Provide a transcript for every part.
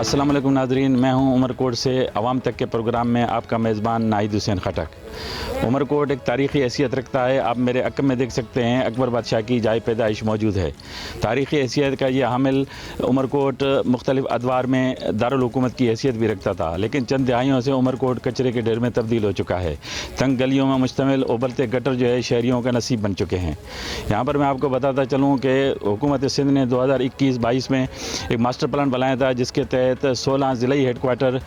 अस्सलाम वालेकुम नाज़रीन, मैं हूं उमरकोट से अवाम तक के प्रोग्राम में आपका मेज़बान नाहिद हुसैन खटक। उमरकोट एक तारीख़ी हैसियत रखता है। आप मेरे अक़ब में देख सकते हैं अकबर बादशाह की जाए पैदाइश मौजूद है। तारीख़ी हैसियत का ये हामिल उमरकोट मुख्तलिफ़ अदवार में दारुल हुकूमत की हैसियत भी रखता था, लेकिन चंद दहाइयों से उमरकोट कचरे के ढेर में तब्दील हो चुका है। तंग गलियों में मुश्तमिल उबलते गटर जो है शहरियों का नसीब बन चुके हैं। यहाँ पर मैं आपको बताता चलूँ कि हुकूमत सिंध ने 2021-22 में एक मास्टर प्लान बनाया था, जिसके तहत 16 ज़िलाई हेडक्वार्टर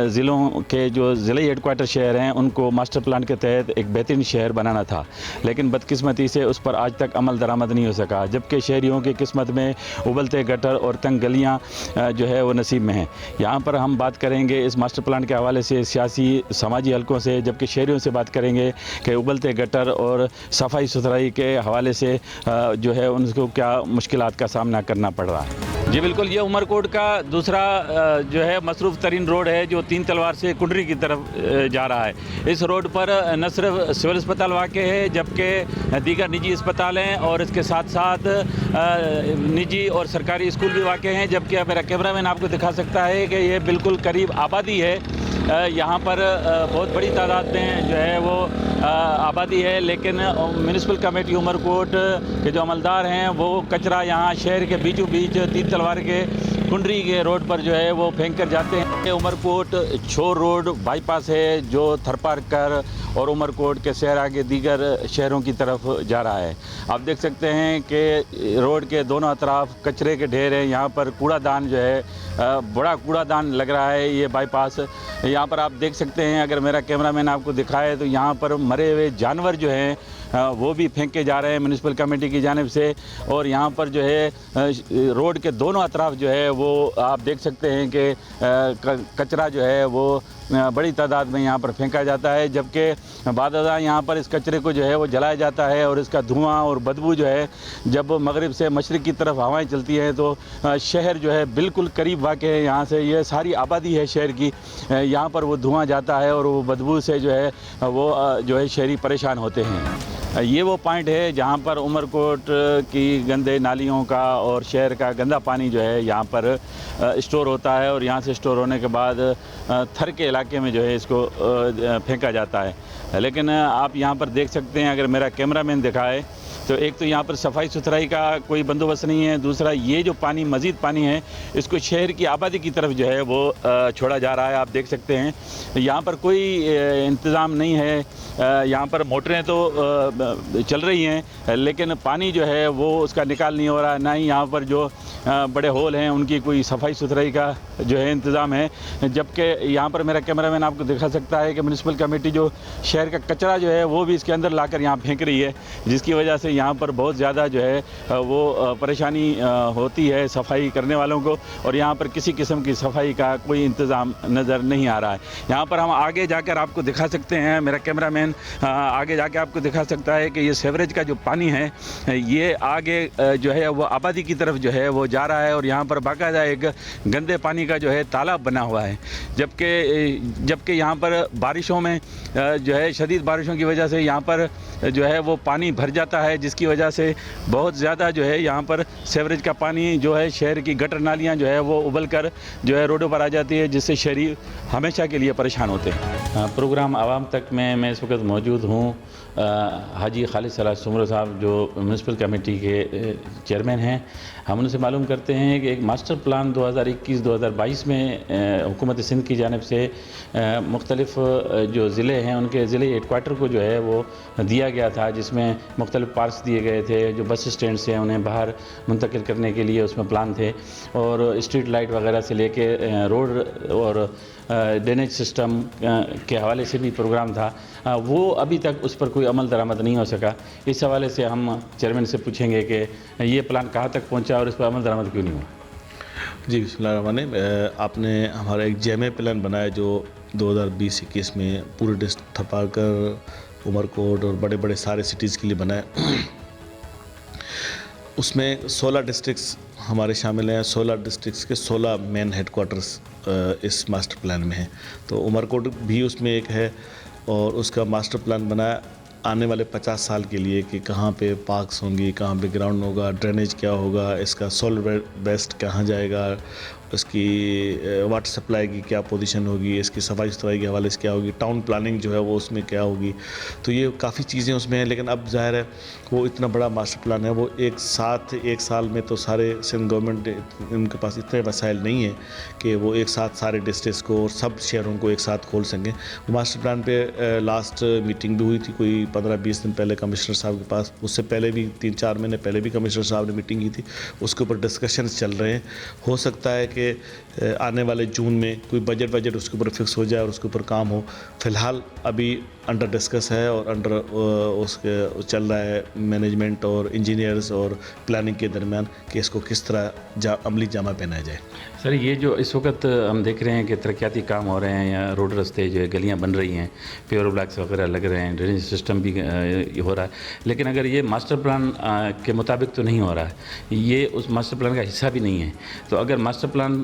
ज़िलों के जो ज़िलाई हेडक्वार्टर शहर हैं उनको मास्टर प्लान के तहत एक बेहतरीन शहर बनाना था, लेकिन बदकिस्मती से उस पर आज तक अमल दरामद नहीं हो सका, जबकि शहरियों की किस्मत में उबलते गटर और तंग गलियाँ जो है वो नसीब में हैं। यहाँ पर हम बात करेंगे इस मास्टर प्लान के हवाले से सियासी समाजी हलकों से, जबकि शहरियों से बात करेंगे कि उबलते गटर और सफाई सुथराई के हवाले से जो है उनको क्या मुश्किलात का सामना करना पड़ रहा है। जी बिल्कुल, ये उमरकोट का दूसरा जो है मसरूफ़ तरीन रोड है जो तीन तलवार से कुंडरी की तरफ जा रहा है। इस रोड पर न सिर्फ सिविल अस्पताल वाक़े है, जबकि दीगर निजी अस्पताल हैं और इसके साथ साथ निजी और सरकारी स्कूल भी वाक़े हैं। जबकि मेरा कैमरामैन आपको दिखा सकता है कि ये बिल्कुल करीब आबादी है। यहाँ पर बहुत बड़ी तादाद में जो है वो आबादी है, लेकिन म्यूनिसिपल कमेटी उमरकोट के जो अमलदार हैं वो कचरा यहाँ शहर के बीचों बीच तीन तलवार के कुंडरी के रोड पर जो है वो फेंक कर जाते हैं। ये उमरकोट छोर रोड बाईपास है जो थरपारकर और उमरकोट के शहर आगे दीगर शहरों की तरफ जा रहा है। आप देख सकते हैं कि रोड के दोनों अतराफ कचरे के ढेर हैं। यहाँ पर कूड़ादान जो है बड़ा कूड़ादान लग रहा है ये बाईपास। यहाँ पर आप देख सकते हैं, अगर मेरा कैमरामैन आपको दिखाए तो यहाँ पर मरे हुए जानवर जो हैं वो भी फेंके जा रहे हैं म्यूनिसिपल कमेटी की जानिब से। और यहाँ पर जो है रोड के दोनों अतराफ जो है वो आप देख सकते हैं कि कचरा जो है वो बड़ी तादाद में यहाँ पर फेंका जाता है, जबकि बादशाह यहाँ पर इस कचरे को जो है वो जलाया जाता है और इसका धुआं और बदबू जो है जब मगरिब से मशरिक़ की तरफ हवाएं चलती हैं तो शहर जो है बिल्कुल करीब वाक़ है। यहाँ से ये सारी आबादी है शहर की, यहाँ पर वो धुआं जाता है और वो बदबू से जो है वो जो है शहरी परेशान होते हैं। ये वो पॉइंट है जहाँ पर उमरकोट की गंदे नालियों का और शहर का गंदा पानी जो है यहाँ पर स्टोर होता है और यहाँ से स्टोर होने के बाद थर के इलाके में जो है इसको फेंका जाता है। लेकिन आप यहाँ पर देख सकते हैं, अगर मेरा कैमरामैन दिखाए तो एक तो यहाँ पर सफाई सुथराई का कोई बंदोबस्त नहीं है, दूसरा ये जो पानी मज़ीद पानी है इसको शहर की आबादी की तरफ जो है वो छोड़ा जा रहा है। आप देख सकते हैं यहाँ पर कोई इंतज़ाम नहीं है। यहाँ पर मोटरें तो चल रही हैं, लेकिन पानी जो है वो उसका निकाल नहीं हो रहा, ना ही यहाँ पर जो बड़े होल हैं उनकी कोई सफाई सुथराई का जो है इंतज़ाम है। जबकि यहाँ पर मेरा कैमरामैन आपको दिखा सकता है कि म्यूनिसिपल कमेटी जो शहर का कचरा जो है वो भी इसके अंदर लाकर यहाँ फेंक रही है, जिसकी वजह से यहाँ पर बहुत ज़्यादा जो है वो परेशानी होती है सफाई करने वालों को, और यहाँ पर किसी किस्म की सफाई का कोई इंतज़ाम नज़र नहीं आ रहा है। यहाँ पर हम आगे जाकर आपको दिखा सकते हैं, मेरा कैमरामैन आगे जाकर आपको दिखा सकता है कि ये सीवरेज का जो पानी है ये आगे जो है वो आबादी की तरफ जो है वो जा रहा है और यहाँ पर बाकायदा एक गंदे पानी का जो है तालाब बना हुआ है। जबकि यहाँ पर बारिशों में जो है शदीद बारिशों की वजह से यहाँ पर जो है वो पानी भर जाता है, जिसकी वजह से बहुत ज़्यादा जो है यहाँ पर सीवरेज का पानी जो है शहर की गटर नालियाँ जो है वो उबल कर जो है रोडों पर आ जाती है, जिससे शहरी हमेशा के लिए परेशान होते हैं। प्रोग्राम आवाम तक में मैं इस वक्त मौजूद हूँ। हाजी खालिद सलाह सुमरो साहब जो म्यूनिसिपल कमेटी के चेयरमैन हैं, हम उनसे मालूम करते हैं कि एक मास्टर प्लान 2021-2022 में हुकूमत सिंध की जानिब से मुख्तलिफ़ जो ज़िले हैं उनके ज़िले हेडक्वार्टर को जो है वो दिया गया था, जिसमें मुख्तलिफ़ पार्क्स दिए गए थे, जो बस स्टैंड से उन्हें बाहर मुंतकिल करने के लिए उसमें प्लान थे, और स्ट्रीट लाइट वगैरह से लेके रोड और ड्रेनेज सिस्टम के हवाले से भी प्रोग्राम था। वो अभी तक उस पर कोई अमल दरामद नहीं हो सका। इस हवाले से हम चेयरमैन से पूछेंगे कि ये प्लान कहाँ तक पहुँचा और इस पर अमल दरामद क्यों नहीं हुआ। जी बिस्मिल्लाहिर्रहमानिर्रहीम। आपने हमारा एक जेमे प्लान बनाया जो 2020-21 में पूरे डिस्ट्रिक्ट थरपारकर, उमरकोट और बड़े बड़े सारे सिटीज़ के लिए बनाया। उसमें 16 डिस्ट्रिक्ट्स हमारे शामिल हैं। 16 डिस्ट्रिक्ट्स के 16 मेन हेडक्वार्टर्स इस मास्टर प्लान में हैं, तो उमरकोट भी उसमें एक है। और उसका मास्टर प्लान बनाया आने वाले 50 साल के लिए कि कहाँ पे पार्क्स होंगी, कहाँ पे ग्राउंड होगा, ड्रेनेज क्या होगा, इसका सॉलिड वेस्ट कहाँ जाएगा, اس کی واٹر سپلائی کی کیا پوزیشن ہوگی, اس کی صفائی ستھرائی کے حوالے سے کیا ہوگی, ٹاؤن پلاننگ جو ہے وہ اس میں کیا ہوگی. تو یہ کافی چیزیں اس میں ہیں, لیکن اب ظاہر ہے وہ اتنا بڑا ماسٹر پلان ہے, وہ ایک سال میں تو سارے سندھ گورنمنٹ ان کے پاس اتنے وسائل نہیں ہیں کہ وہ ایک ساتھ سارے ڈسٹرکٹس کو اور سب شہروں کو ایک ساتھ کھول سکیں. ماسٹر پلان پہ لاسٹ میٹنگ بھی ہوئی تھی کوئی 15-20 دن پہلے کمشنر صاحب کے پاس, اس سے پہلے بھی 3-4 مہینے پہلے بھی کمشنر صاحب نے میٹنگ کی تھی, اس کے اوپر ڈسکشنز چل رہے ہیں. ہو سکتا ہے کہ آنے والے جون میں کوئی بجٹ اس کے اوپر فکس ہو جائے اور اس کے اوپر کام ہو. فی الحال ابھی انڈر ڈسکس ہے اور انڈر اس کے چل رہا ہے مینجمنٹ اور انجینئرز اور پلاننگ کے درمیان کہ اس کو کس طرح عملی جامہ پہنایا جائے. سر یہ جو اس وقت ہم دیکھ رہے ہیں کہ ترقیاتی کام ہو رہے ہیں, یا روڈ رستے جو ہے گلیاں بن رہی ہیں, پیور بلاکس وغیرہ لگ رہے ہیں, ڈرینیج سسٹم بھی ہو رہا ہے, لیکن اگر یہ ماسٹر پلان کے مطابق تو نہیں ہو رہا ہے, یہ اس ماسٹر پلان کا حصہ بھی نہیں ہے. تو اگر ماسٹر پلان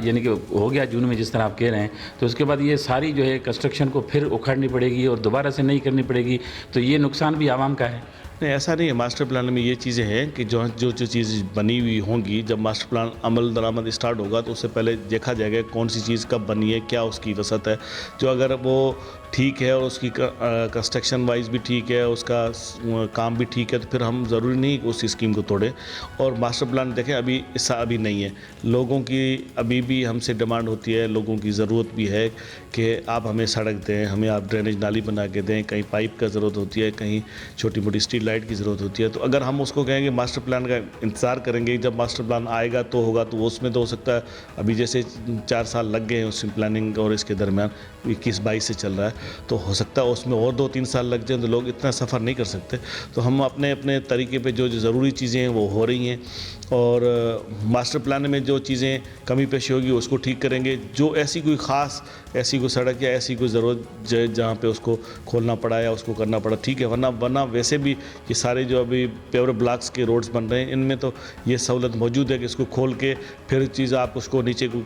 یعنی کہ ہو گیا جون میں جس طرح آپ کہہ رہے ہیں, تو اس کے بعد یہ ساری جو ہے کنسٹرکشن کو پھر اکھاڑنی پڑے گی اور دوبارہ سے نہیں کرنی پڑے گی, تو یہ نقصان بھی عوام کا ہے. نہیں, ایسا نہیں ہے. ماسٹر پلان میں یہ چیزیں ہیں کہ جو چیز بنی ہوئی ہوں گی, جب ماسٹر پلان عمل درآمد اسٹارٹ ہوگا تو اس سے پہلے دیکھا جائے گا کون سی چیز کب بنی ہے, کیا اس کی وسعت ہے. جو اگر وہ ٹھیک ہے اور اس کی کنسٹرکشن وائز بھی ٹھیک ہے, اس کا کام بھی ٹھیک ہے, تو پھر ہم ضروری نہیں کہ اس اسکیم کو توڑیں. اور ماسٹر پلان دیکھیں ابھی نہیں ہے, لوگوں کی ابھی بھی ہم سے ڈیمانڈ ہوتی ہے, لوگوں کی ضرورت بھی ہے کہ آپ ہمیں سڑک دیں, ہمیں آپ ڈرینیج نالی بنا کے دیں, کہیں پائپ کا ضرورت ہوتی ہے, کہیں چھوٹی موٹی اسٹریٹ لائٹ کی ضرورت ہوتی ہے. تو اگر ہم اس کو کہیں گے ماسٹر پلان کا انتظار کریں گے, جب ماسٹر پلان آئے گا تو ہوگا, تو اس میں تو ہو سکتا ہے ابھی جیسے 4 سال لگ گئے ہیں اس پلاننگ اور اس کے درمیان 21-22 سے چل رہا ہے, تو ہو سکتا ہے اس میں اور 2-3 سال لگ جائیں, تو لوگ اتنا سفر نہیں کر سکتے. تو ہم اپنے طریقے پہ جو ضروری چیزیں ہیں وہ ہو رہی ہیں, اور ماسٹر پلان میں جو چیزیں کمی پیشی ہوگی اس کو ٹھیک کریں گے. جو ایسی کوئی سڑک یا ایسی کوئی ضرورت جہاں پہ اس کو کھولنا پڑا یا اس کو کرنا پڑا, ٹھیک ہے, ورنہ ویسے بھی یہ سارے جو ابھی پیور بلاکس کے روڈز بن رہے ہیں ان میں تو یہ سہولت موجود ہے کہ اس کو کھول کے پھر چیز آپ اس کو نیچے کو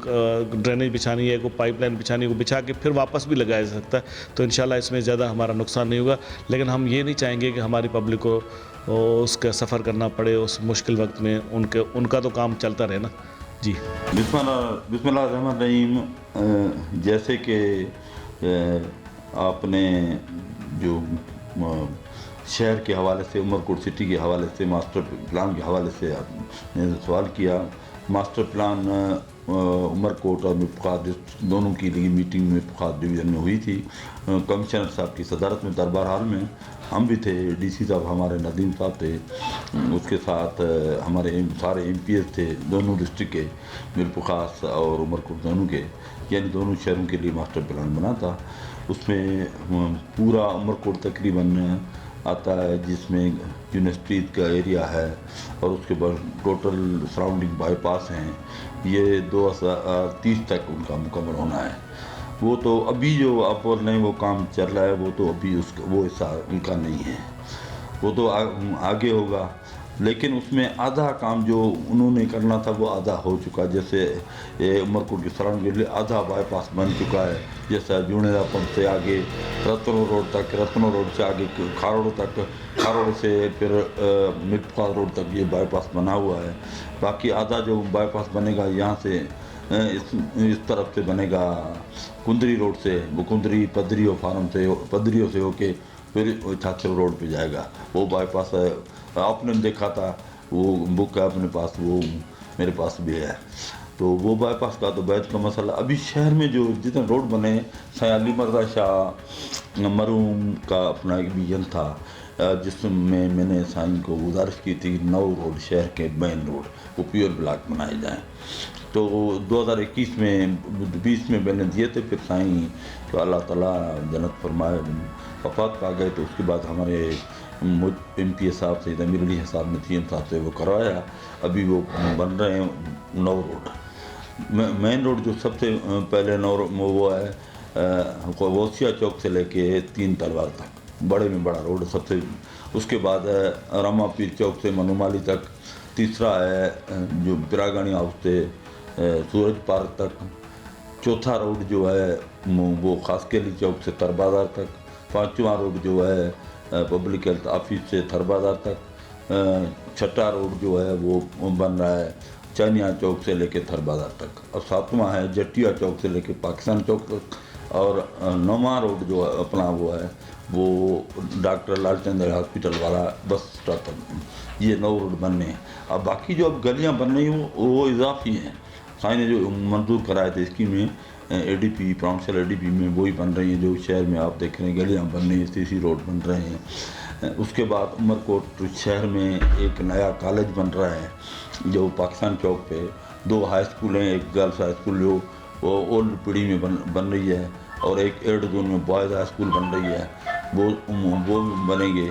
ڈرینیج بچھانی ہے, کوئی پائپ لائن بچھانی ہے, بچھا کے پھر واپس بھی لگایا جا سکتا ہے. تو انشاءاللہ اس میں زیادہ ہمارا نقصان نہیں ہوگا, لیکن ہم یہ نہیں چاہیں گے کہ ہماری پبلک کو اس کا سفر کرنا پڑے اس مشکل وقت میں. ان کا تو کام چلتا رہے نا. جی بسم اللہ الرحمن الرحیم. جیسے کہ آپ نے جو شہر کے حوالے سے, عمر کوٹ سٹی کے حوالے سے, ماسٹر پلان کے حوالے سے آپ نے سوال کیا. ماسٹر پلان عمر کوٹ اور مفقات دونوں کی لیے میٹنگ میں مفقات ڈویژن میں ہوئی تھی, کمشنر صاحب کی صدارت میں دربار حال میں. ہم بھی تھے, ڈی سی صاحب ہمارے ندیم صاحب تھے, اس کے ساتھ ہمارے سارے ایم پی ایس تھے دونوں ڈسٹرکٹ کے, مفقات اور عمر کوٹ دونوں کے, یعنی دونوں شہروں کے لیے ماسٹر پلان بنا تھا. اس میں پورا عمر کوٹ تقریباً آتا ہے, جس میں یونیورسٹی کا ایریا ہے اور اس کے بعد ٹوٹل سراؤنڈنگ بائی پاس ہیں. یہ 2030 تک ان کا مکمل ہونا ہے. وہ تو ابھی جو آپ بول رہے ہیں وہ کام چل رہا ہے, وہ تو ابھی وہ حصہ ان کا نہیں ہے, وہ تو آگے ہوگا. لیکن اس میں آدھا کام جو انہوں نے کرنا تھا وہ آدھا ہو چکا. جیسے عمر کوٹ کی سراؤنڈنگ کے لیے آدھا بائی پاس بن چکا ہے, جیسا جونیرا پمپ سے آگے رتنو روڈ تک, رتنو روڈ سے آگے کھاروڑ تک, کھاروڑ سے پھر مفقات روڈ تک یہ بائی پاس بنا ہوا ہے. باقی آدھا جو بائی پاس بنے گا یہاں سے اس طرف سے بنے گا کندری روڈ سے, وہ کندری پدریوں فارم سے, پدریوں سے ہو کے پھر چھاچر روڈ پہ جائے گا. وہ بائی پاس ہے, آپ نے دیکھا تھا, وہ بک ہے اپنے پاس, وہ میرے پاس بھی ہے. تو وہ بائی پاس کا تو بیت کا مسئلہ. ابھی شہر میں جو جتنے روڈ بنے, علی مرزا شاہ مرحوم کا اپنا ایک ویژن تھا جس میں نے سائن کو گزارش کی تھی 9 روڈ شہر کے مین روڈ وہ پیور بلاک بنائے جائیں. تو 2021 میں 20 میں نے دیے تھے. پھر سائن تو اللہ تعالیٰ جنت فرمائے وفات پا گئے, تو اس کے بعد ہمارے ایم پی اے صاحب سے, امیر علی صاحب نے سی ایم صاحب سے وہ کروایا. ابھی وہ بن رہے ہیں 9 روڈ. مین روڈ جو سب سے پہلے وہ ہے وسیع چوک سے لے کے 3 تلوار تک, بڑے میں بڑا روڈ سب سے. اس کے بعد ہے راما پیر چوک سے منومالی تک. تیسرا ہے جو پراگانی ہاؤس سے سورج پارک تک. چوتھا روڈ جو ہے وہ خاص کیلی چوک سے تر بازار تک. 5واں روڈ جو ہے پبلک ہیلتھ آفس سے تھر بازار تک. 6واں روڈ جو ہے وہ بن رہا ہے चानिया चौक से लेके थर बाजार तक, और 7वां है जटिया चौक से लेके पाकिस्तान चौक तक, और 9वां रोड जो अपना वो है वो डॉक्टर लालचंद हॉस्पिटल वाला बस स्टॉप तक। ये 9 रोड बनने हैं। अब बाकी जो अब गलियां बन रही हैं वो इजाफी हैं। साईं ने जो मंजूर कराए थे स्कीम में ADP प्राउंसल ADP में वही बन रही हैं जो शहर में आप देख रहे हैं, गलियां बन रही हैं, CC रोड बन रहे हैं। उसके बाद उमरकोट शहर में एक नया कॉलेज बन रहा है जो पाकिस्तान चौक पे, 2 हाई स्कूल हैं, एक गर्ल्स हाई स्कूल जो वो ओल्ड पीढ़ी में बन रही है, और एक 8 जोन में बॉयज़ हाई स्कूल बन रही है, वो बनेंगे।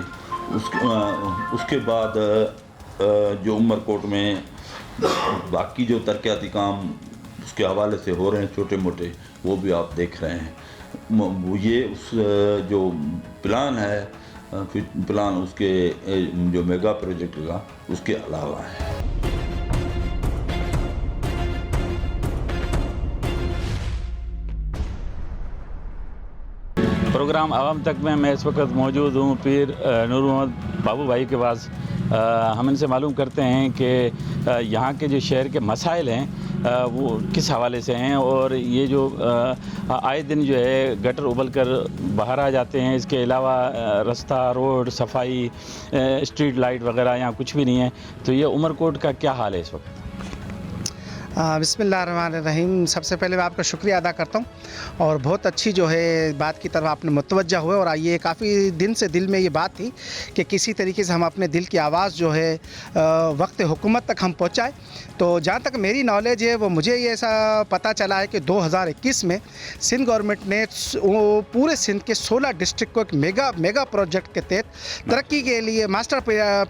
उसके बाद जो उमरकोट में बाकी जो तरक्याती काम उसके हवाले से हो रहे हैं छोटे मोटे, वो भी आप देख रहे हैं। ये उस जो प्लान है, प्लान उसके जो मेगा प्रोजेक्ट का उसके अलावा है। प्रोग्राम आवाम तक में मैं इस वक्त मौजूद हूँ पीर नूर मोहम्मद बाबू भाई के पास। हम इनसे मालूम करते हैं कि यहाँ के जो शहर के मसाइल हैं वो किस हवाले से हैं, और ये जो आए दिन जो है गटर उबल कर बाहर आ जाते हैं, इसके अलावा रास्ता रोड सफाई स्ट्रीट लाइट वगैरह यहाँ कुछ भी नहीं है। तो ये उमरकोट का क्या हाल है इस वक्त? बिस्मिल्लाहिर्रहमानिर्रहीम। सबसे पहले मैं आपका शुक्रिया अदा करता हूँ, और बहुत अच्छी जो है बात की तरफ आपने मुतवज्जा हुए। और ये काफ़ी दिन से दिल में ये बात थी कि किसी तरीके से हम अपने दिल की आवाज़ जो है वक्त हुकूमत तक हम पहुँचाएँ। तो जहाँ तक मेरी नॉलेज है वो मुझे ये ऐसा पता चला है कि 2021 में सिंध गवर्नमेंट ने पूरे सिंध के 16 डिस्ट्रिक्ट को एक मेगा प्रोजेक्ट के तहत तरक्की के लिए मास्टर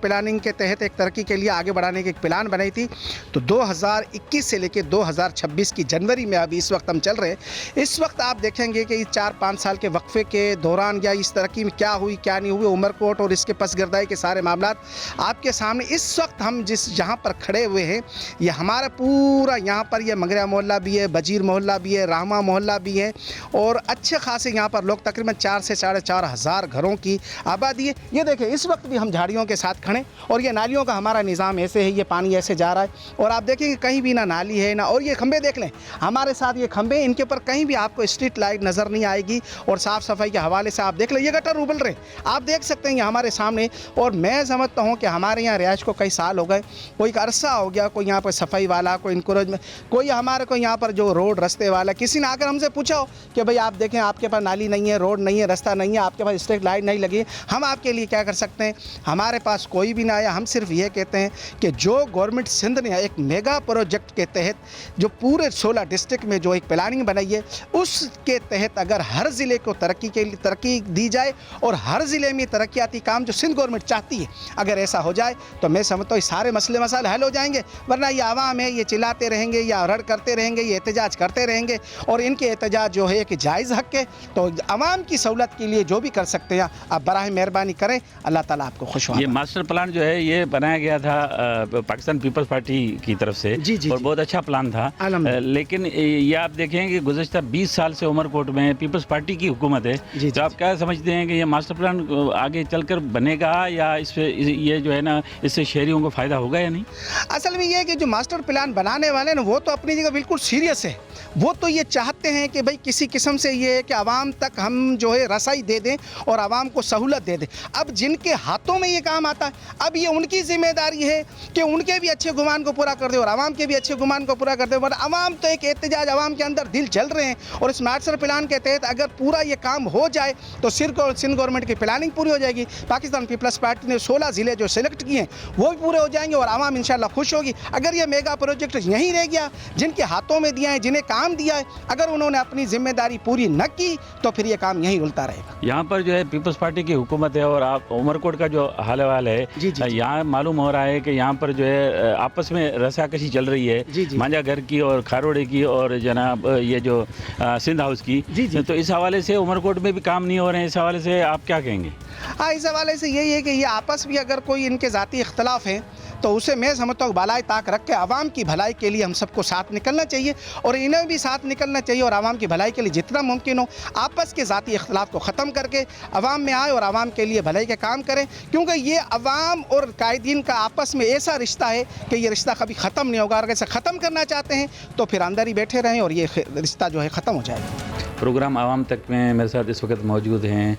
प्लानिंग के तहत एक तरक्की के लिए आगे बढ़ाने की एक प्लान बनाई थी। तो 2021 से लेकर 2026 की जनवरी में अभी इस वक्त हम चल रहे हैं। इस वक्त आप देखेंगे कि 4-5 साल के वक्फे के दौरान या इस तरक्की में क्या हुई क्या नहीं हुई, उमरकोट और इसके पसगर्दाई के सारे मामलात आपके सामने इस वक्त हम जहाँ पर खड़े हुए हैं, ये हमारा पूरा यहाँ पर ये मंगरिया मोहल्ला भी है, बजीर मोहल्ला भी है, रहमा मोहल्ला भी है, और अच्छे खासे यहाँ पर लोग तकरीबन 4 से 4.5 हज़ार घरों की आबादी है। ये देखें इस वक्त भी हम झाड़ियों के साथ खड़े, और ये नालियों का हमारा निज़ाम ऐसे है, ये पानी ऐसे जा रहा है, और आप देखेंगे कहीं भी ना नाली है ना, और ये खंबे देख लें हमारे साथ, ये खंबे इनके ऊपर कहीं भी आपको स्ट्रीट लाइट नज़र नहीं आएगी। और साफ़ सफाई के हवाले से आप देख लें ये गटर उबल रहे आप देख सकते हैं ये हमारे सामने। और मैं समझता हूँ कि हमारे यहाँ रिहाइश को कई साल हो गए, कोई अरसा हो गया, कोई यहाँ पर सफाई वाला, कोई इंकरेज, कोई हमारे को यहाँ पर जो रोड रास्ते वाला, किसी ने आकर हमसे पूछा हो कि भाई आप देखें आपके पास नाली नहीं है, रोड नहीं है, रास्ता नहीं है, आपके पास स्ट्रीट लाइट नहीं लगी, हम आपके लिए क्या कर सकते हैं? हमारे पास कोई भी ना आया। हम सिर्फ ये कहते हैं कि जो गवर्नमेंट सिंध ने एक मेगा प्रोजेक्ट के तहत जो पूरे 16 डिस्ट्रिक्ट में जो एक प्लानिंग बनाई है, उसके तहत अगर हर ज़िले को तरक्की दी जाए और हर ज़िले में तरक्याती काम जो सिंध गवर्नमेंट चाहती है, अगर ऐसा हो जाए तो मैं समझता हूँ सारे मसले मसाइल हल हो जाएंगे। वरना ये आवाम है, ये चिल्लाते रहेंगे या रड़ करते रहेंगे, ये एहतजाज करते रहेंगे, और इनके एहतजाज जो है कि जायज़ हक़ है। तो आवाम की सहूलत के लिए जो भी कर सकते हैं आप बराह मेहरबानी करें, अल्लाह ताला आपको खुश हो। ये मास्टर प्लान जो है ये बनाया गया था पाकिस्तान पीपल्स पार्टी की तरफ से, और बहुत अच्छा प्लान था। लेकिन ये आप देखें कि गुज़श्ता 20 साल से उमरकोट में पीपल्स पार्टी की हुकूमत है। तो आप क्या समझते हैं कि ये मास्टर प्लान आगे चलकर बनेगा, या इससे ये जो है ना इससे शहरियों को फ़ायदा होगा या नहीं? असल में ये है कि जो मास्टर प्लान बनाने वाले ना वो तो अपनी जगह बिल्कुल सीरियस है। वो तो ये चाहते हैं कि भाई किसी किस्म से ये है कि आवाम तक हम जो है रसाई दे दें और आवाम को सहूलत दे दें। अब जिनके हाथों में ये काम आता है, अब ये उनकी जिम्मेदारी है कि उनके भी अच्छे गुमान को पूरा कर दे और आवाम के भी अच्छे गुमान को पूरा कर दे। वरना आवाम तो एक एहतजाज, आवाम के अंदर दिल जल रहे हैं, और इस मास्टर प्लान के तहत अगर पूरा ये काम हो जाए तो सिंध गवर्नमेंट की प्लानिंग पूरी हो जाएगी। पाकिस्तान पीपल्स पार्टी ने 16 ज़िले जो सिलेक्ट किए हैं वो भी पूरे हो जाएंगे, और आवाम इंशाल्लाह खुश होगी। अगर ये मेगा प्रोजेक्ट यहीं रह गया, जिनके हाथों में दिया है, जिन्हें काम दिया है, अगर उन्होंने अपनी जिम्मेदारी पूरी न की तो फिर ये काम यहीं रुलता रहेगा। यहाँ पर जो है पीपल्स पार्टी की हुकूमत है, और आप उमरकोट का जो हाल है यहाँ मालूम हो रहा है कि यहाँ पर जो है आपस में रसाकशी चल रही है, जी, जी। मांझा घर की और खारोड़े की और जनाब ये जो सिंध हाउस की, जी, जी। तो इस हवाले से उमरकोट में भी काम नहीं हो रहे हैं, इस हवाले से आप क्या कहेंगे? हाँ, इस हवाले से यही है कि ये आपस में अगर कोई इनके ज़ाती इख्तलाफ हैं तो उसे मैं समझता हूँ बालाए ताक रख के आवाम की भलाई के लिए हम सबको साथ निकलना चाहिए और इन्हें भी साथ निकलना चाहिए और आवाम की भलाई के लिए जितना मुमकिन हो आपस के ज़ाती इख्तलाफ को ख़त्म करके आवाम में आए और आवाम के लिए भलाई के काम करें, क्योंकि ये आवाम और कायदीन का आपस में ऐसा रिश्ता है कि ये रिश्ता कभी ख़त्म नहीं होगा। अगर इसे ख़त्म करना चाहते हैं तो फिर अंदर ही बैठे रहें और ये रिश्ता जो है ख़त्म हो जाएगा। प्रोग्राम आवाम तक में मेरे साथ इस वक्त मौजूद हैं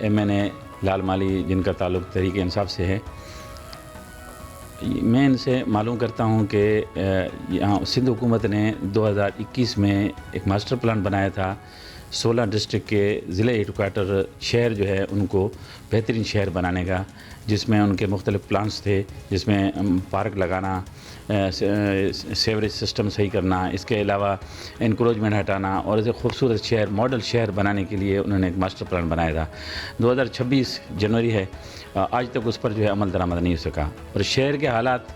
MNA लाल माली, जिनका ताल्लुक़ तहरीक इंसाफ से है। मैं इनसे मालूम करता हूं कि यहाँ सिंध हुकूमत ने 2021 में एक मास्टर प्लान बनाया था 16 डिस्ट्रिक्ट के ज़िले हेडक्वार्टर शहर जो है उनको बेहतरीन शहर बनाने का, जिसमें उनके मुख्तलिफ प्लान्स थे, जिसमें पार्क लगाना, सेवरेज सिस्टम सही करना, इसके अलावा इंक्रोचमेंट हटाना और ऐसे खूबसूरत शहर, मॉडल शहर बनाने के लिए उन्होंने एक मास्टर प्लान बनाया था। 2026 जनवरी है, आज तक उस पर जो है अमल दरामद नहीं हो सका और शहर के हालात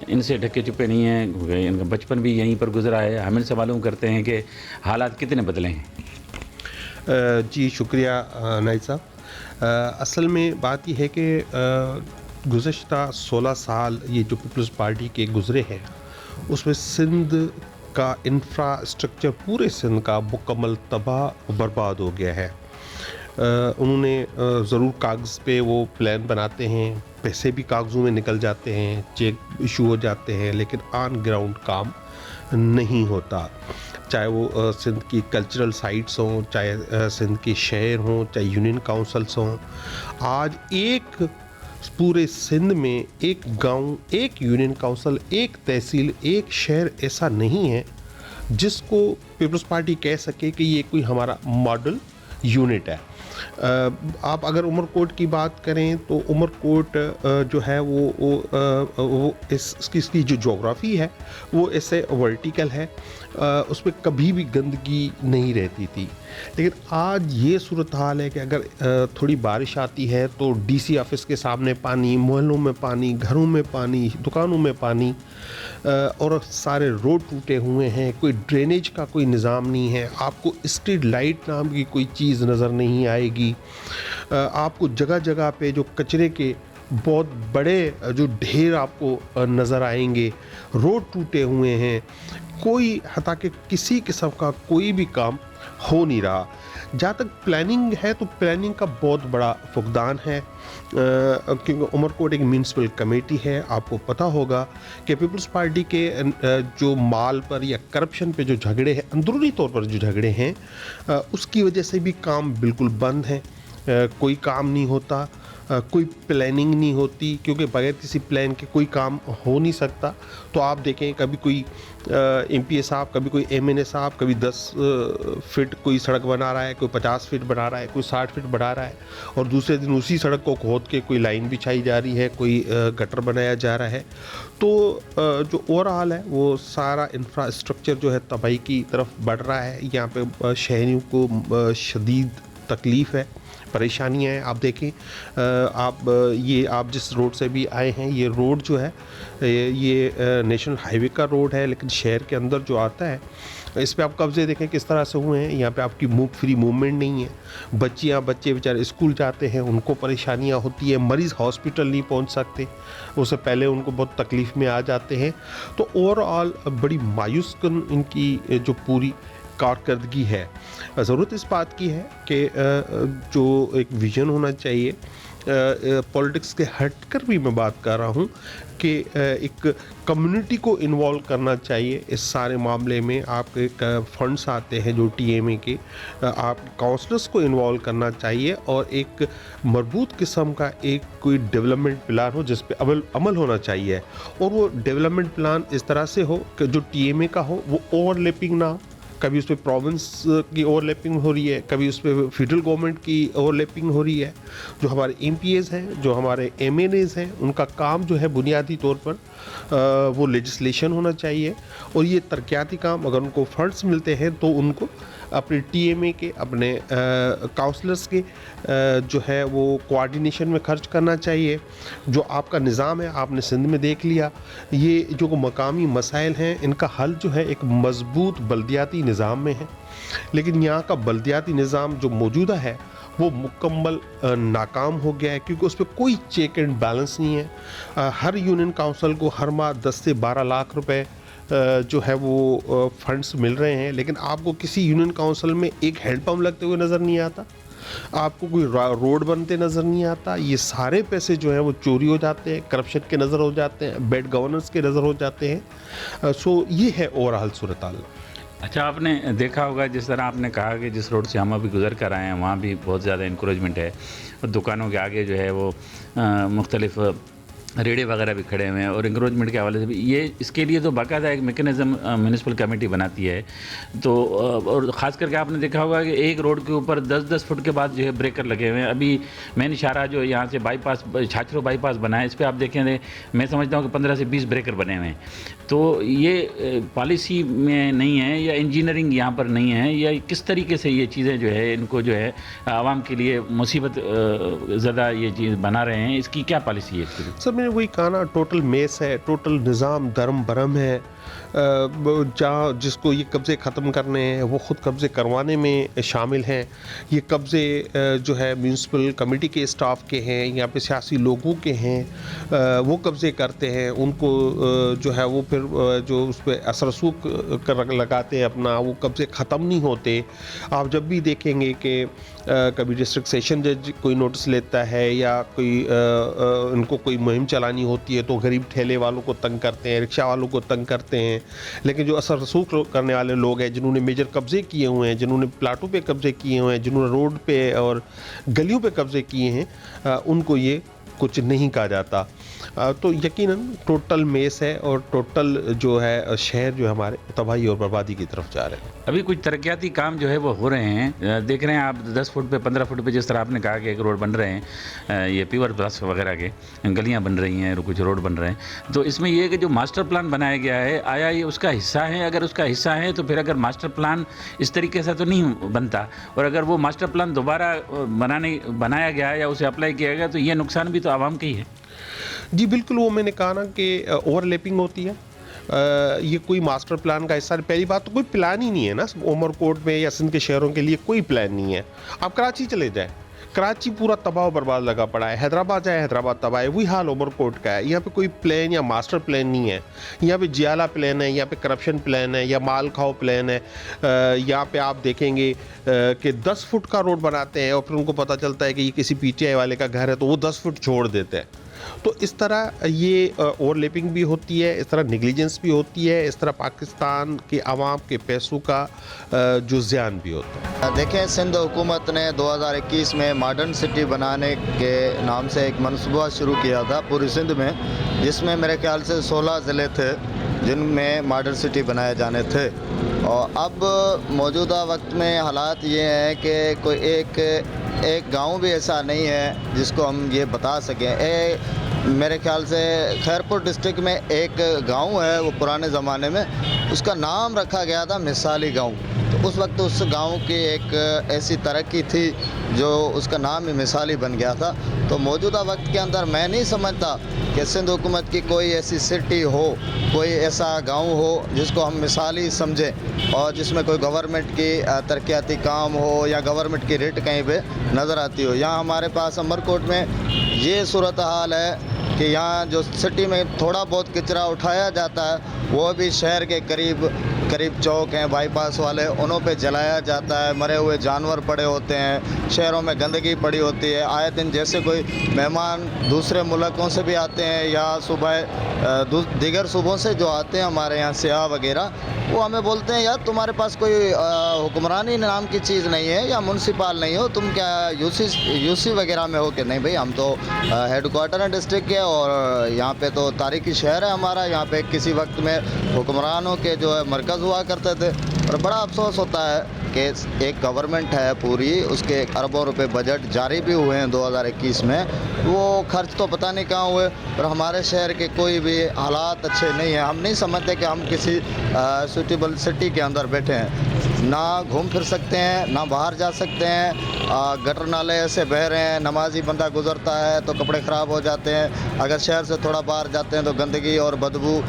इनसे ढके छुपे नहीं हैं, क्योंकि इनका बचपन भी यहीं पर गुजरा है। हम इनसे मालूम करते हैं कि हालात कितने बदले हैं। जी शुक्रिया नाइद साहब। असल में बात यह है कि गुज़श्ता 16 साल ये जो पीपल्स पार्टी के गुज़रे हैं उसमें सिंध का इंफ्रास्ट्रक्चर पूरे सिंध का मुकम्मल तबाह बर्बाद हो गया है। उन्होंने ज़रूर कागज़ पे वो प्लान बनाते हैं, पैसे भी कागज़ों में निकल जाते हैं, चेक इशू हो जाते हैं, लेकिन ऑन ग्राउंड काम नहीं होता। चाहे वो सिंध की कल्चरल साइट्स हों, चाहे सिंध के शहर हों, चाहे यूनियन काउंसिल्स हों, आज एक पूरे सिंध में एक गांव, एक यूनियन काउंसिल, एक तहसील, एक शहर ऐसा नहीं है जिसको पीपल्स पार्टी कह सके कि ये कोई हमारा मॉडल यूनिट है। आप अगर उमरकोट की बात करें तो उमरकोट जो है वो इसकी जो जोग्राफ़ी है वो ऐसे वर्टिकल है, उसमें कभी भी गंदगी नहीं रहती थी। लेकिन आज ये सूरत हाल है कि अगर थोड़ी बारिश आती है तो DC ऑफिस के सामने पानी, मोहल्लों में पानी, घरों में पानी, दुकानों में पानी और सारे रोड टूटे हुए हैं, कोई ड्रेनेज का कोई निज़ाम नहीं है, आपको स्ट्रीट लाइट नाम की कोई चीज़ नज़र नहीं आएगी, आपको जगह जगह पे जो कचरे के बहुत बड़े जो ढेर आपको नज़र आएंगे, रोड टूटे हुए हैं, कोई हता कि किसी किस्म का कोई भी काम हो नहीं रहा। जहाँ तक प्लानिंग है तो प्लानिंग का बहुत बड़ा फुकदान है, क्योंकि उमरकोट एक म्यूनसिपल कमेटी है। आपको पता होगा कि पीपल्स पार्टी के जो माल पर या करप्शन पे जो झगड़े हैं, अंदरूनी तौर पर जो झगड़े हैं, उसकी वजह से भी काम बिल्कुल बंद है, कोई काम नहीं होता, कोई प्लानिंग नहीं होती, क्योंकि बगैर किसी प्लान के कोई काम हो नहीं सकता। तो आप देखें कभी कोई MPA साहब, कभी कोई MNA साहब, कभी 10 फीट कोई सड़क बना रहा है, कोई 50 फीट बना रहा है, कोई 60 फीट बढ़ा रहा है और दूसरे दिन उसी सड़क को खोद के कोई लाइन बिछाई जा रही है, कोई गटर बनाया जा रहा है। तो जो ओवरऑल है वो सारा इंफ्रास्ट्रक्चर जो है तबाही की तरफ बढ़ रहा है। यहाँ पे शहरियों को शदीद तकलीफ़ है, परेशानियाँ हैं। आप देखें, आप जिस रोड से भी आए हैं, ये रोड जो है ये नेशनल हाईवे का रोड है, लेकिन शहर के अंदर जो आता है इस पे आप कब्जे देखें किस तरह से हुए हैं। यहाँ पे आपकी फ्री मूवमेंट नहीं है। बच्चे बेचारे स्कूल जाते हैं, उनको परेशानियाँ होती है, मरीज़ हॉस्पिटल नहीं पहुँच सकते, उससे पहले उनको बहुत तकलीफ़ में आ जाते हैं। तो ओवरऑल बड़ी मायूस कन इनकी जो पूरी कारकर्दगी है। ज़रूरत इस बात की है कि जो एक विज़न होना चाहिए, पॉलिटिक्स के हटकर भी मैं बात कर रहा हूँ कि एक कम्युनिटी को इन्वॉल्व करना चाहिए इस सारे मामले में। आपके फंड्स आते हैं जो TMA के, आप काउंसलर्स को इन्वॉल्व करना चाहिए और एक मजबूत किस्म का एक कोई डेवलपमेंट प्लान हो जिस पे अमल होना चाहिए, और वो डेवलपमेंट प्लान इस तरह से हो कि जो TMA का हो वो ओवरलैपिंग ना हो। कभी उस पर प्रोविंस की ओवरलैपिंग हो रही है, कभी उस पर फेडरल गवर्नमेंट की ओवरलैपिंग हो रही है। जो हमारे MPAs हैं, जो हमारे MNAs हैं, उनका काम जो है बुनियादी तौर पर वो लेजिस्लेशन होना चाहिए, और ये तरक्याती काम अगर उनको फंड्स मिलते हैं तो उनको اپنے TMA کے اپنے کاؤنسلرز کے جو ہے وہ کوآرڈینیشن میں خرچ کرنا چاہیے. جو آپ کا نظام ہے آپ نے سندھ میں دیکھ لیا, یہ جو مقامی مسائل ہیں ان کا حل جو ہے ایک مضبوط بلدیاتی نظام میں ہے, لیکن یہاں کا بلدیاتی نظام جو موجودہ ہے وہ مکمل ناکام ہو گیا ہے, کیونکہ اس پہ کوئی چیک اینڈ بیلنس نہیں ہے. ہر یونین کاؤنسل کو ہر ماہ 10 سے 12 لاکھ روپے جو ہے وہ فنڈز مل رہے ہیں, لیکن آپ کو کسی یونین کاؤنسل میں ایک ہینڈ پمپ لگتے ہوئے نظر نہیں آتا, آپ کو کوئی روڈ بنتے نظر نہیں آتا. یہ سارے پیسے جو ہیں وہ چوری ہو جاتے ہیں, کرپشن کے نظر ہو جاتے ہیں, بیڈ گورننس کے نظر ہو جاتے ہیں. سو یہ ہے اوورآل صورتحال. اچھا, آپ نے دیکھا ہوگا جس طرح آپ نے کہا کہ جس روڈ سے ہم ابھی گزر کر آئے ہیں وہاں بھی بہت زیادہ انکروچمنٹ ہے, اور دکانوں کے آگے جو ہے وہ مختلف ریڑے وغیرہ بھی کھڑے ہوئے ہیں, اور انکروچمنٹ کے حوالے سے بھی یہ اس کے لیے تو باقاعدہ ایک میکنزم میونسپل کمیٹی بناتی ہے. تو اور خاص کر کے آپ نے دیکھا ہوگا کہ ایک روڈ کے اوپر 10-10 فٹ کے بعد جو ہے بریکر لگے ہوئے ہیں. ابھی مین اشارہ جو یہاں سے بائی پاس چھاچرو بائی پاس بنا ہے, اس پہ آپ دیکھیں میں سمجھتا ہوں کہ 15 سے 20 بریکر بنے ہوئے ہیں. تو یہ پالیسی میں نہیں ہے یا انجینئرنگ یہاں پر نہیں ہے, یا کس طریقے سے یہ چیزیں جو ہے ان کو جو ہے عوام کے لیے مصیبت زدہ یہ چیز بنا رہے ہیں, اس کی کیا پالیسی ہے؟ سر میں نے وہی کہا نا, ٹوٹل میس ہے, ٹوٹل نظام درم برم ہے. جہاں جس کو یہ قبضے ختم کرنے ہیں وہ خود قبضے کروانے میں شامل ہیں. یہ قبضے جو ہے میونسپل کمیٹی کے اسٹاف کے ہیں, یہاں پہ سیاسی لوگوں کے ہیں, وہ قبضے کرتے ہیں. ان کو جو ہے وہ پھر جو اس پہ اثر رسوخ لگاتے ہیں اپنا, وہ قبضے ختم نہیں ہوتے. آپ جب بھی دیکھیں گے کہ کبھی ڈسٹرکٹ سیشن جج کوئی نوٹس لیتا ہے یا کوئی ان کو کوئی مہم چلانی ہوتی ہے تو غریب ٹھیلے والوں کو تنگ کرتے ہیں, رکشہ والوں کو تنگ کرتے ہیں. لیکن جو اثر رسوخ کرنے والے لوگ ہیں, جنہوں نے میجر قبضے کیے ہوئے ہیں, جنہوں نے پلاٹوں پہ قبضے کیے ہوئے ہیں, جنہوں نے روڈ پہ اور گلیوں پہ قبضے کیے ہیں, ان کو یہ کچھ نہیں کہا جاتا. تو یقیناً ٹوٹل میس ہے اور ٹوٹل جو ہے شہر جو ہے ہمارے تباہی اور بربادی کی طرف جا رہے ہیں. ابھی کچھ ترقیاتی کام جو ہے وہ ہو رہے ہیں, دیکھ رہے ہیں آپ 10 فٹ پہ 15 فٹ پہ جس طرح آپ نے کہا کہ ایک روڈ بن رہے ہیں, یہ پیور پلس وغیرہ کے گلیاں بن رہی ہیں, کچھ روڈ بن رہے ہیں. تو اس میں یہ کہ جو ماسٹر پلان بنایا گیا ہے, آیا یہ اس کا حصہ ہے؟ اگر اس کا حصہ ہے تو پھر اگر ماسٹر پلان اس طریقے سے تو نہیں بنتا, اور اگر وہ ماسٹر پلان دوبارہ بنایا گیا ہے یا اسے اپلائی کیا گیا تو یہ نقصان بھی تو عوام کا ہی ہے. جی بالکل, وہ میں نے کہا نا کہ اوور لیپنگ ہوتی ہے. یہ کوئی ماسٹر پلان کا حصہ, پہلی بات تو کوئی پلان ہی نہیں ہے نا عمر کوٹ میں یا سندھ کے شہروں کے لیے, کوئی پلان نہیں ہے. آپ کراچی چلے جائیں, کراچی پورا تباہ و برباد لگا پڑا ہے. حیدرآباد جائے, حیدرآباد تباہ ہے. وہی حال عمر کوٹ کا ہے. یہاں پہ کوئی پلان یا ماسٹر پلان نہیں ہے. یہاں پہ جیالہ پلان ہے, یہاں پہ کرپشن پلان ہے, یا مال کھاؤ پلان ہے. یہاں پہ آپ دیکھیں گے کہ 10 فٹ کا روڈ بناتے ہیں اور پھر ان کو پتہ چلتا ہے کہ یہ کسی PTI والے کا گھر ہے تو وہ 10 فٹ چھوڑ دیتے ہیں. تو اس طرح یہ اوور لیپنگ بھی ہوتی ہے, اس طرح نیگلیجنس بھی ہوتی ہے, اس طرح پاکستان کے عوام کے پیسوں کا جو زیان بھی ہوتا ہے. دیکھیں, سندھ حکومت نے 2021 میں ماڈرن سٹی بنانے کے نام سے ایک منصوبہ شروع کیا تھا پوری سندھ میں, جس میں میرے خیال سے 16 ضلع تھے جن میں ماڈرن سٹی بنائے جانے تھے. اور اب موجودہ وقت میں حالات یہ ہیں کہ کوئی ایک گاؤں بھی ایسا نہیں ہے جس کو ہم یہ بتا سکیں. میرے خیال سے خیرپور ڈسٹرکٹ میں ایک گاؤں ہے, وہ پرانے زمانے میں اس کا نام رکھا گیا تھا مثالی گاؤں. تو اس وقت اس گاؤں کی ایک ایسی ترقی تھی جو اس کا نام ہی مثالی بن گیا تھا. تو موجودہ وقت کے اندر میں نہیں سمجھتا کہ سندھ حکومت کی کوئی ایسی سٹی ہو, کوئی ایسا گاؤں ہو جس کو ہم مثالی سمجھیں اور جس میں کوئی گورنمنٹ کی ترقیاتی کام ہو یا گورنمنٹ کی ریٹ کہیں پہ نظر آتی ہو. یہاں ہمارے پاس عمرکوٹ میں یہ صورتحال ہے کہ یہاں جو سٹی میں تھوڑا بہت کچرا اٹھایا جاتا ہے وہ بھی شہر کے قریب چوک ہیں بائی پاس والے, انہوں پہ جلایا جاتا ہے. مرے ہوئے جانور پڑے ہوتے ہیں, شہروں میں گندگی پڑی ہوتی ہے. آئے دن جیسے کوئی مہمان دوسرے ملکوں سے بھی آتے ہیں یا صبح دیگر صوبوں سے جو آتے ہیں ہمارے یہاں سیاح وغیرہ, وہ ہمیں بولتے ہیں یار تمہارے پاس کوئی حکمرانی نام کی چیز نہیں ہے یا منسپال نہیں ہو, تم کیا یو سی وغیرہ میں ہو؟ کہ نہیں بھائی, ہم تو ہیڈ کوارٹر ہیں ڈسٹرکٹ کے اور یہاں پہ تو تاریخی شہر ہے ہمارا. یہاں پہ کسی وقت میں حکمرانوں کے جو ہے مرکز ہوا کرتے تھے. اور بڑا افسوس ہوتا ہے کہ ایک گورنمنٹ ہے پوری, اس کے اربوں روپے بجٹ جاری بھی ہوئے ہیں 2021 میں, وہ خرچ تو پتہ نہیں کہاں ہوئے, اور ہمارے شہر کے کوئی بھی حالات اچھے نہیں ہیں. ہم نہیں سمجھتے کہ ہم کسی سوٹیبل سٹی کے اندر بیٹھے ہیں. نہ گھوم پھر سکتے ہیں، نہ باہر جا سکتے ہیں، گٹر نالے ایسے بہہ رہے ہیں، نمازی بندہ گزرتا ہے تو کپڑے خراب ہو جاتے ہیں، اگر شہر سے تھوڑا باہر جاتے ہیں تو گندگی اور بدبو.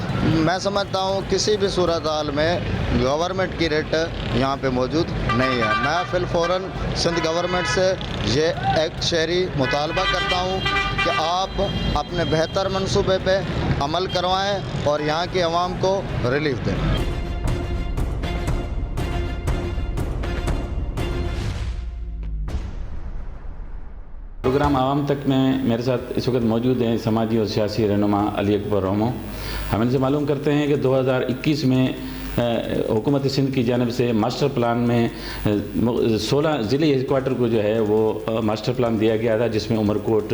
میں سمجھتا ہوں کسی بھی صورتحال میں گورنمنٹ کی ریٹ یہاں پہ موجود نہیں ہے. میں فی الفوراً سندھ گورنمنٹ سے یہ ایک شہری مطالبہ کرتا ہوں کہ آپ اپنے بہتر منصوبے پہ عمل کروائیں اور یہاں کی عوام کو ریلیف دیں. پروگرام عوام تک میں میرے ساتھ اس وقت موجود ہیں سماجی اور سیاسی رہنما علی اکبر رومو. ہم ان سے معلوم کرتے ہیں کہ 2021 میں حکومت سندھ کی جانب سے ماسٹر پلان میں 16 ضلعی ہیڈ کوارٹر کو جو ہے وہ ماسٹر پلان دیا گیا تھا، جس میں عمر کوٹ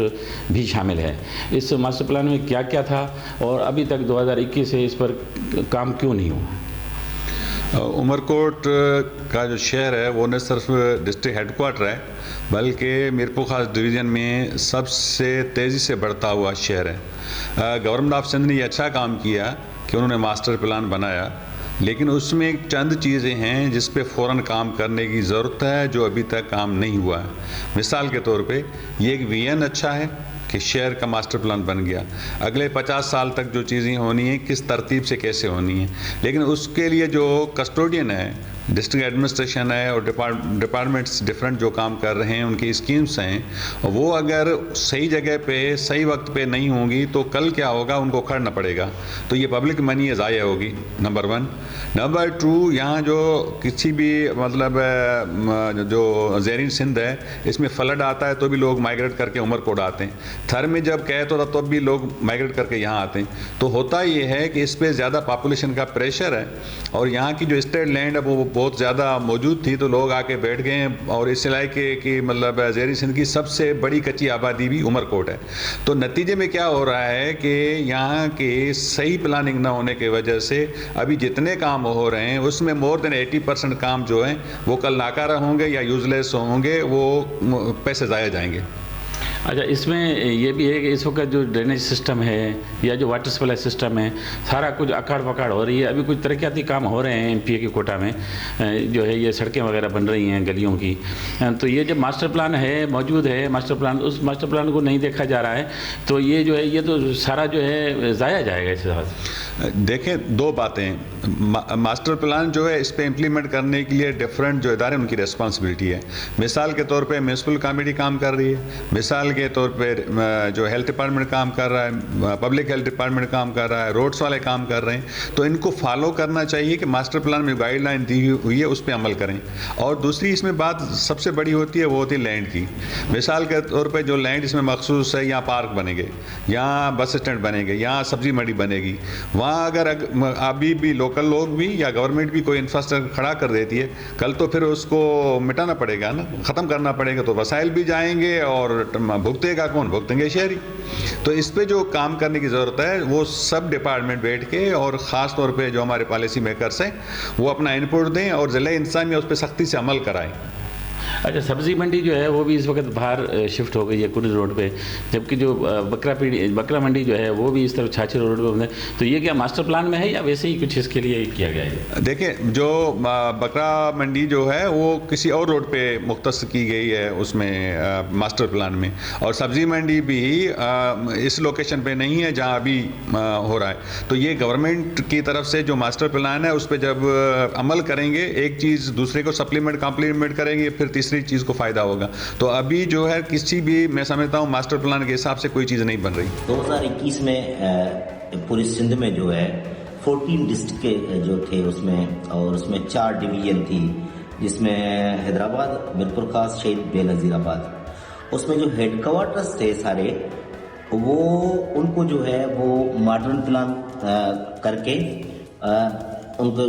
بھی شامل ہے. اس ماسٹر پلان میں کیا کیا تھا اور ابھی تک 2021 سے اس پر کام کیوں نہیں ہوا؟ عمر کوٹ کا جو شہر ہے وہ نہ صرف ڈسٹرکٹ ہیڈ کوارٹر ہے بلکہ میرپور خاص ڈویژن میں سب سے تیزی سے بڑھتا ہوا شہر ہے. گورنمنٹ آف سندھ نے یہ اچھا کام کیا کہ انہوں نے ماسٹر پلان بنایا، لیکن اس میں چند چیزیں ہیں جس پہ فوراً کام کرنے کی ضرورت ہے جو ابھی تک کام نہیں ہوا ہے. مثال کے طور پہ یہ ایک ویژن اچھا ہے کہ شہر کا ماسٹر پلان بن گیا، اگلے 50 سال تک جو چیزیں ہونی ہیں کس ترتیب سے کیسے ہونی ہیں، لیکن اس کے لیے جو کسٹوڈین ہے، ڈسٹرکٹ ایڈمنسٹریشن ہے اور ڈپارٹمنٹس ڈفرینٹ جو کام کر رہے ہیں، ان کی اسکیمز ہیں، وہ اگر صحیح جگہ پہ صحیح وقت پہ نہیں ہوں گی تو کل کیا ہوگا، ان کو کھڑنا پڑے گا. تو یہ پبلک منی ضائع ہوگی، نمبر 1. نمبر 2، یہاں جو کسی بھی مطلب جو زیرین سندھ ہے اس میں فلڈ آتا ہے تو بھی لوگ مائیگریٹ کر کے عمر کوٹ آتے ہیں. تھر میں جب قحط ہوتا تب بھی لوگ مائیگریٹ کر کے یہاں آتے ہیں. تو ہوتا یہ ہے کہ اس پہ زیادہ پاپولیشن کا پریشر ہے اور یہاں کی جو اسٹیٹ لینڈ ہے وہ بہت زیادہ موجود تھی، تو لوگ آ کے بیٹھ گئے ہیں اور اس علاقے کی مطلب زیرین سندھ کی سب سے بڑی کچی آبادی بھی عمر کوٹ ہے. تو نتیجے میں کیا ہو رہا ہے کہ یہاں کی صحیح پلاننگ نہ ہونے کی وجہ سے ابھی جتنے کام ہو رہے ہیں اس میں مور دین 80% کام جو ہیں وہ کل ناکارہ ہوں گے یا یوز لیس ہوں گے، وہ پیسے ضائع جائیں گے. اچھا، اس میں یہ بھی ہے کہ اس وقت جو ڈرینیج سسٹم ہے یا جو واٹر سپلائی سسٹم ہے سارا کچھ اکاڑ پکاڑ ہو رہی ہے. ابھی کچھ ترقیاتی کام ہو رہے ہیں MP کے کوٹا میں، جو ہے یہ سڑکیں وغیرہ بن رہی ہیں گلیوں کی. تو یہ جب ماسٹر پلان ہے موجود ہے، ماسٹر پلان، اس ماسٹر پلان کو نہیں دیکھا جا رہا ہے تو یہ جو ہے یہ تو سارا جو ہے ضائع جائے گا. اس حساب دیکھیں، 2 باتیں. ماسٹر پلان جو ہے اس پہ امپلیمنٹ کرنے کے لیے ڈفرینٹ جو ادارے ان کی ریسپانسبلٹی ہے. مثال کے طور پہ میونسپل کمیٹی کام کر رہی ہے، مثال کے طور پہ جو ہیلتھ ڈپارٹمنٹ کام کر رہا ہے، پبلک ہیلتھ ڈپارٹمنٹ کام کر رہا ہے، روڈس والے کام کر رہے ہیں. تو ان کو فالو کرنا چاہیے کہ ماسٹر پلان میں گائیڈ لائن دی ہوئی ہے اس پہ عمل کریں. اور دوسری اس میں بات سب سے بڑی ہوتی ہے وہ ہوتی ہے لینڈ کی. مثال کے طور پہ جو لینڈ اس میں مخصوص ہے، یہاں پارک بنے گے، یہاں بس اسٹینڈ بنے گے، یہاں سبزی منڈی بنے گی، وہاں اگر ابھی بھی لوکل لوگ بھی یا گورنمنٹ بھی کوئی انفراسٹرکچر کھڑا کر دیتی ہے، کل تو پھر اس کو مٹانا پڑے گا نا، ختم کرنا پڑے گا، تو وسائل بھی جائیں گے اور بھگتے گا کون؟ بھگتیں گے شہری. تو اس پہ جو کام کرنے کی ضرورت ہے وہ سب ڈپارٹمنٹ بیٹھ کے اور خاص طور پہ جو ہمارے پالیسی میکرز ہیں وہ اپنا انپٹ دیں اور ضلع انتظامیہ اس پہ سختی سے عمل کرائیں. اچھا، سبزی منڈی جو ہے وہ بھی اس وقت باہر شفٹ ہو گئی ہے کنڈ روڈ پہ، جبکہ جو بکرا منڈی جو ہے وہ بھی اس طرف چھاچر روڈ پہ بند ہے. تو یہ کیا ماسٹر پلان میں ہے یا ویسے ہی کچھ اس کے لیے کیا گیا ہے؟ دیکھیں، جو بکرا منڈی جو ہے وہ کسی اور روڈ پہ مختص کی گئی ہے اس میں ماسٹر پلان میں، اور سبزی منڈی بھی اس لوکیشن پہ نہیں ہے جہاں ابھی ہو رہا ہے. تو یہ گورنمنٹ کی طرف سے جو ماسٹر پلان ہے اس پہ جب عمل کریں گے، ایک چیز دوسرے کو سپلیمنٹ کمپلیمنٹ کریں گے، پھر تیسری چیز کو فائدہ ہوگا. تو ابھی جو ہے کسی بھی میں سمجھتا ہوں ماسٹر پلان کے حساب سے کوئی چیز نہیں بن رہی. 2021 میں پوری سندھ میں جو ہے 14 ڈسٹرکٹ جو تھے اس میں، اور اس میں 4 ڈویژن تھی، جس میں حیدرآباد، میرپور خاص، شہید بے نظیر آباد. اس میں جو ہیڈ کوارٹرز تھے سارے، وہ ان کو جو ہے وہ ماڈرن پلان کر کے ان کو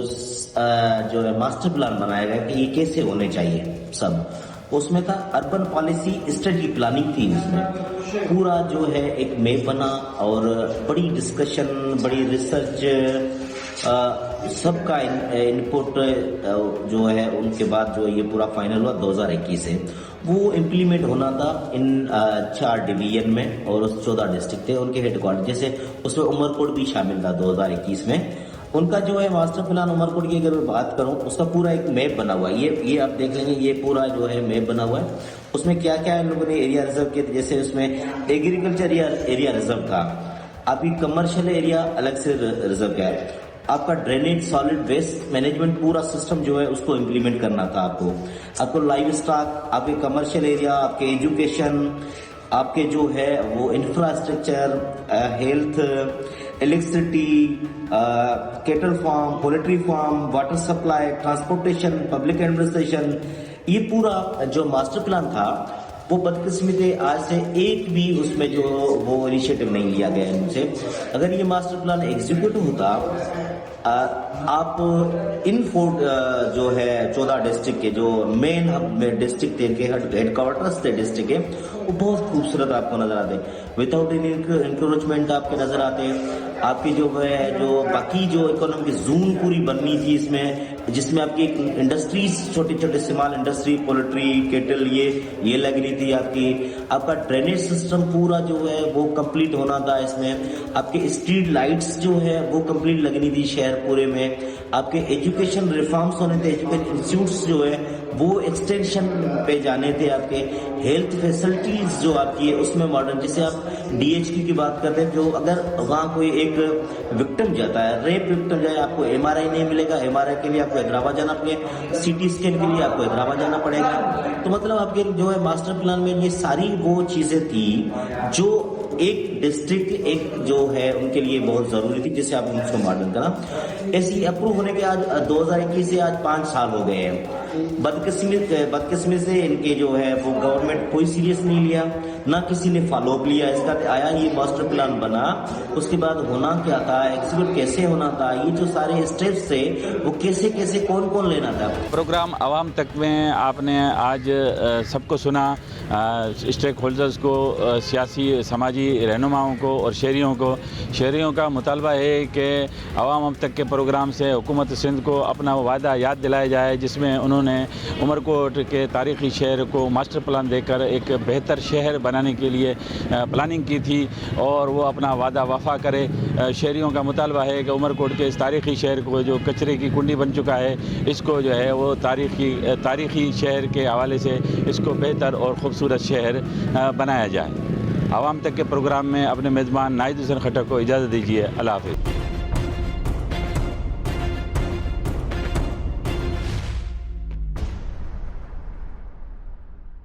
جو ہے ماسٹر پلان بنایا گیا کہ یہ کیسے ہونے چاہیے سب. اس میں تھا اربن پالیسی اسٹریٹجی پلاننگ تھی، اس میں پورا جو ہے ایک میپ بنا اور بڑی ڈسکشن، بڑی ریسرچ، سب کا انپٹ جو ہے ان کے بعد جو یہ پورا فائنل ہوا 2021 سے. وہ امپلیمنٹ ہونا تھا ان 4 ڈویژن میں، اور اس 14 ڈسٹرکٹ تھے ان کے ہیڈ کوارٹر. جیسے اس میں عمر کوٹ بھی شامل تھا 2021 میں. उनका जो है मास्टर प्लान उमरकोट की अगर मैं बात करूं, उसका पूरा एक मैप बना हुआ है। ये आप देख लेंगे, ये पूरा जो है मैप बना हुआ है। उसमें क्या क्या इन लोगों ने एरिया रिजर्व किए, जैसे उसमें एग्रीकल्चर एरिया रिजर्व था, आपकी कमर्शियल एरिया अलग से रिजर्व किया है, आपका ड्रेनेज सॉलिड वेस्ट मैनेजमेंट पूरा सिस्टम जो है उसको इम्प्लीमेंट करना था आपको लाइव स्टॉक, आपके कमर्शियल एरिया, आपके एजुकेशन, आपके जो है वो infrastructure, health, electricity, cattle farm, poultry farm, water supply, transportation, public administration, ये पूरा जो मास्टर प्लान था वो बदकिस्मती आज से एक भी उसमें जो वो इनिशिएटिव नहीं लिया गया इनसे। अगर ये मास्टर प्लान एग्जीक्यूट होता, आप इन जो है 14 डिस्ट्रिक्ट के जो मेन हब में डिस्ट्रिक्ट के हेडक्वार्टर्स थे डिस्ट्रिक्ट के, वो बहुत खूबसूरत आपको नजर आते, विदाउट एनी इंक्रोचमेंट आपके नजर आते। आपकी जो है जो बाकी जो इकोनॉमिक जोन पूरी बननी थी इसमें, जिसमें आपकी इंडस्ट्रीज छोटे छोटे स्मॉल इंडस्ट्री, पोल्ट्री, केटल, ये लगनी थी आपका ड्रेनेज सिस्टम पूरा जो है वो कंप्लीट होना था इसमें, आपके स्ट्रीट लाइट्स जो है वो कंप्लीट लगनी थी शहर पूरे में, आपके एजुकेशन रिफॉर्म्स होने थे, एजुकेशन इंस्टीट्यूट्स जो है वो एक्सटेंशन पे जाने थे, आपके हेल्थ फैसिलिटीज जो आपकी है उसमें मॉडर्न, जैसे आप DHQ की बात करते हैं, जो अगर वहाँ कोई एक विक्टिम जाता है, रेप विक्टिम जाए, आपको MRI नहीं मिलेगा, MRI के लिए आपको हैदराबाद जाना पड़ेगा, CT स्कैन के लिए आपको हैदराबाद जाना पड़ेगा। तो मतलब आपके जो है मास्टर प्लान में ये सारी वो चीजें थी जो एक डिस्ट्रिक्ट एक जो है उनके लिए बहुत जरूरी थी, जिससे आप उसको मॉडर्न करा। ऐसी अप्रूव होने के आज 2021 से आज 5 साल हो गए हैं। बदकिस्मती से इनके जो है वो गवर्नमेंट कोई सीरियस नहीं लिया, ना किसी ने फॉलो अप लिया इसका। आया ये मास्टर प्लान बना, उसके बाद होना क्या था, एग्जीक्यूट कैसे होना था, ये जो सारे स्टेप्स थे वो कैसे कैसे कौन कौन लेना था। प्रोग्राम आवाम तक में आपने आज सबको सुना, स्टेक होल्डर्स को, सियासी समाजी रहनुमाओं को और शहरियों का मुतालबा है कि आवाम अब तक के प्रोग्राम से हुकूमत सिंध को अपना वादा याद दिलाया जाए, जिसमें उन्होंने उमरकोट के तारीख़ी शहर को मास्टर प्लान देकर एक बेहतर शहर बनाने के लिए प्लानिंग की थी, और वो अपना वादा वफा करे। शहरियों का मुतालबा है कि उमरकोट के इस तारीख़ी शहर को जो कचरे की कुंडी बन चुका है, इसको जो है वो तारीख़ी शहर के हवाले से इसको बेहतर और ख़ूबसूरत शहर बनाया जाए। आवाम तक के प्रोग्राम में अपने मेज़बान नाहिद हुसैन खटक को इजाज़त दीजिए। अल्लाह हाफ़िज़।